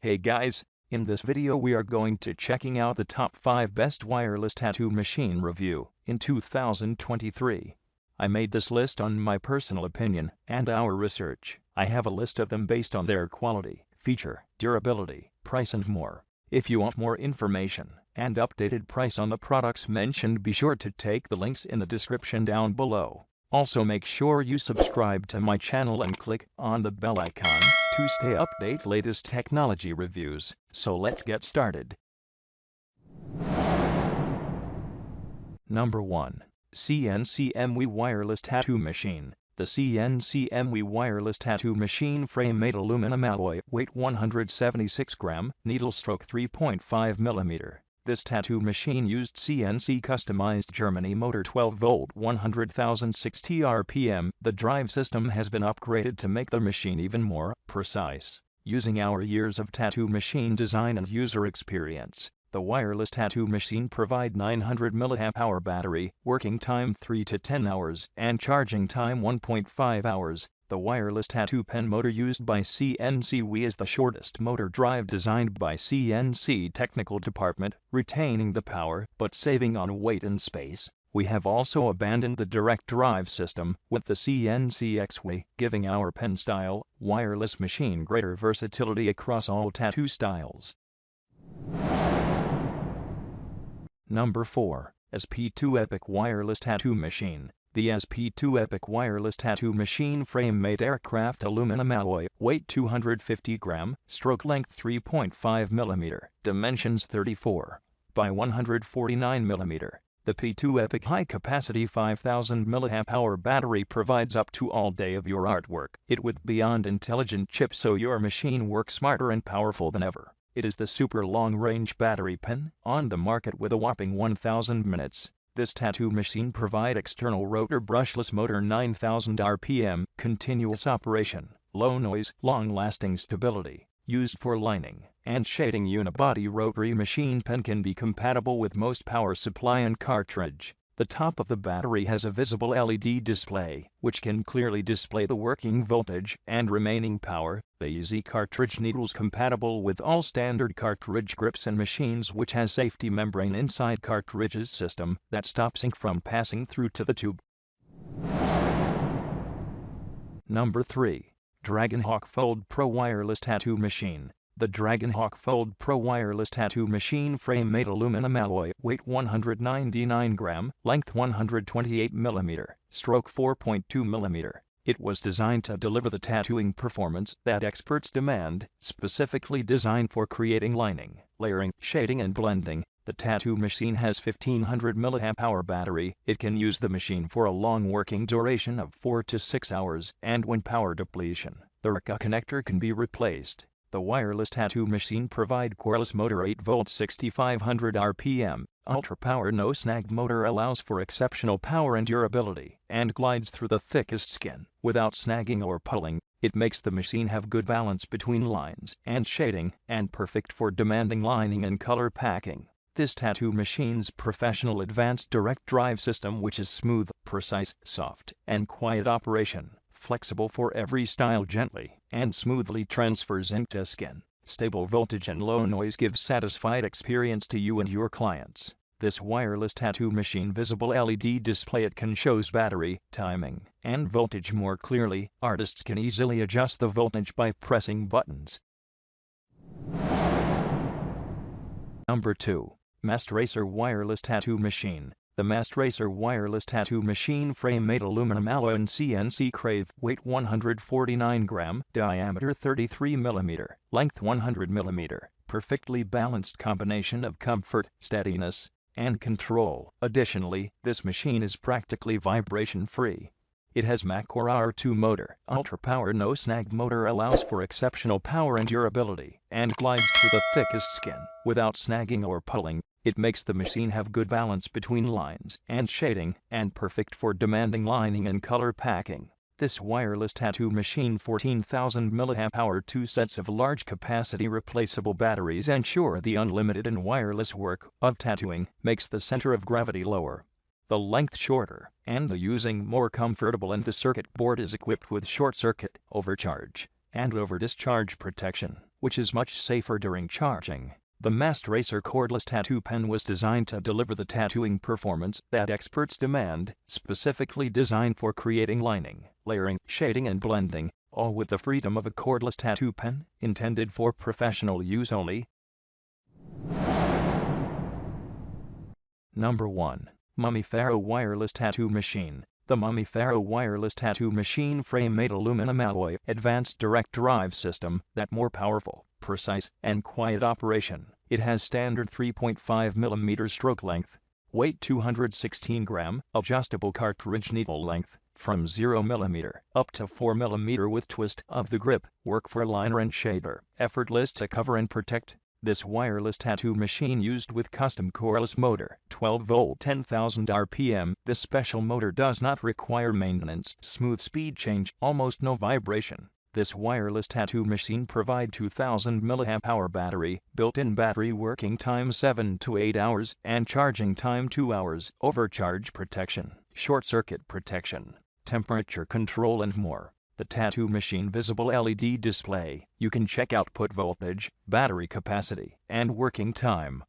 Hey guys, in this video we are going to checking out the top 5 best wireless tattoo machine review in 2023. I made this list on my personal opinion and our research. I have a list of them based on their quality, feature, durability, price and more. If you want more information and updated price on the products mentioned, be sure to take the links in the description down below. Also make sure you subscribe to my channel and click on the bell icon to stay update latest technology reviews. So let's get started. Number 1. CNCME Wireless Tattoo Machine. The CNCME Wireless Tattoo Machine frame made aluminum alloy, weight 176 gram, needle stroke 3.5 mm. This tattoo machine used CNC customized Germany motor 12 volt 100,060 RPM. The drive system has been upgraded to make the machine even more precise. Using our years of tattoo machine design and user experience, the wireless tattoo machine provide 900 mAh battery, working time 3 to 10 hours, and charging time 1.5 hours. The wireless tattoo pen motor used by CNCME is the shortest motor drive designed by CNC technical department, retaining the power but saving on weight and space. We have also abandoned the direct drive system with the CNCME, giving our pen style wireless machine greater versatility across all tattoo styles. Number 4. SP2 Epic Wireless Tattoo Machine. The SP2 Epic Wireless Tattoo Machine frame made aircraft aluminum alloy, weight 250 gram, stroke length 3.5 mm, dimensions 34 by 149 mm. The P2 Epic high-capacity 5000 mAh battery provides up to all day of your artwork. It with beyond intelligent chip so your machine works smarter and powerful than ever. It is the super long-range battery pen on the market with a whopping 1000 minutes. This tattoo machine provide external rotor brushless motor 9000 RPM, continuous operation, low noise, long-lasting stability. Used for lining and shading, unibody rotary machine pen can be compatible with most power supply and cartridge. The top of the battery has a visible LED display, which can clearly display the working voltage and remaining power. The easy cartridge needles compatible with all standard cartridge grips and machines, which has safety membrane inside cartridges system that stops ink from passing through to the tube. Number 3. Dragonhawk Fold Pro Wireless Tattoo Machine. The Dragonhawk Fold Pro Wireless Tattoo Machine frame made aluminum alloy, weight 199 gram, length 128 mm, stroke 4.2 mm. It was designed to deliver the tattooing performance that experts demand, specifically designed for creating lining, layering, shading and blending. The tattoo machine has 1500 mAh battery. It can use the machine for a long working duration of 4 to 6 hours, and when power depletion, the RCA connector can be replaced. The wireless tattoo machine provide cordless motor 8 volt 6500 RPM. Ultra power no snag motor allows for exceptional power and durability, and glides through the thickest skin without snagging or pulling. It makes the machine have good balance between lines and shading, and perfect for demanding lining and color packing. This tattoo machine's professional advanced direct drive system, which is smooth, precise, soft, and quiet operation, flexible for every style, gently and smoothly transfers ink to skin. Stable voltage and low noise gives satisfied experience to you and your clients. This wireless tattoo machine visible LED display, it can shows battery, timing, and voltage more clearly. Artists can easily adjust the voltage by pressing buttons. Number 2. Mast Racer Wireless Tattoo Machine. The Mast Racer Wireless Tattoo Machine frame made aluminum alloy and CNC crave, weight 149 gram, diameter 33 mm, length 100 mm. Perfectly balanced combination of comfort, steadiness, and control. Additionally, this machine is practically vibration-free. It has Mach or R2 motor. Ultra power no snag motor allows for exceptional power and durability, and glides through the thickest skin without snagging or pulling. It makes the machine have good balance between lines and shading, and perfect for demanding lining and color packing. This wireless tattoo machine 14,000 mAh 2 sets of large capacity replaceable batteries ensure the unlimited and wireless work of tattooing, makes the center of gravity lower, the length shorter, and the using more comfortable, and the circuit board is equipped with short circuit overcharge. and over-discharge protection, which is much safer during charging. The Mast Racer cordless tattoo pen was designed to deliver the tattooing performance that experts demand, specifically designed for creating lining, layering, shading and blending, all with the freedom of a cordless tattoo pen, intended for professional use only. Number 1. Mummy Pharaoh Wireless Tattoo Machine. The Mummy Pharaoh Wireless Tattoo Machine frame-made aluminum alloy advanced direct drive system that more powerful, precise, and quiet operation. It has standard 3.5 mm stroke length, weight 216 gram, adjustable cartridge needle length, from 0 mm up to 4 mm with twist of the grip, work for liner and shader, effortless to cover and protect. This wireless tattoo machine used with custom cordless motor, 12 volt 10,000 RPM. This special motor does not require maintenance, smooth speed change, almost no vibration. This wireless tattoo machine provide 2000 mAh battery, built-in battery working time 7 to 8 hours, and charging time 2 hours, overcharge protection, short circuit protection, temperature control and more. The tattoo machine visible LED display. You can check output voltage, battery capacity, and working time.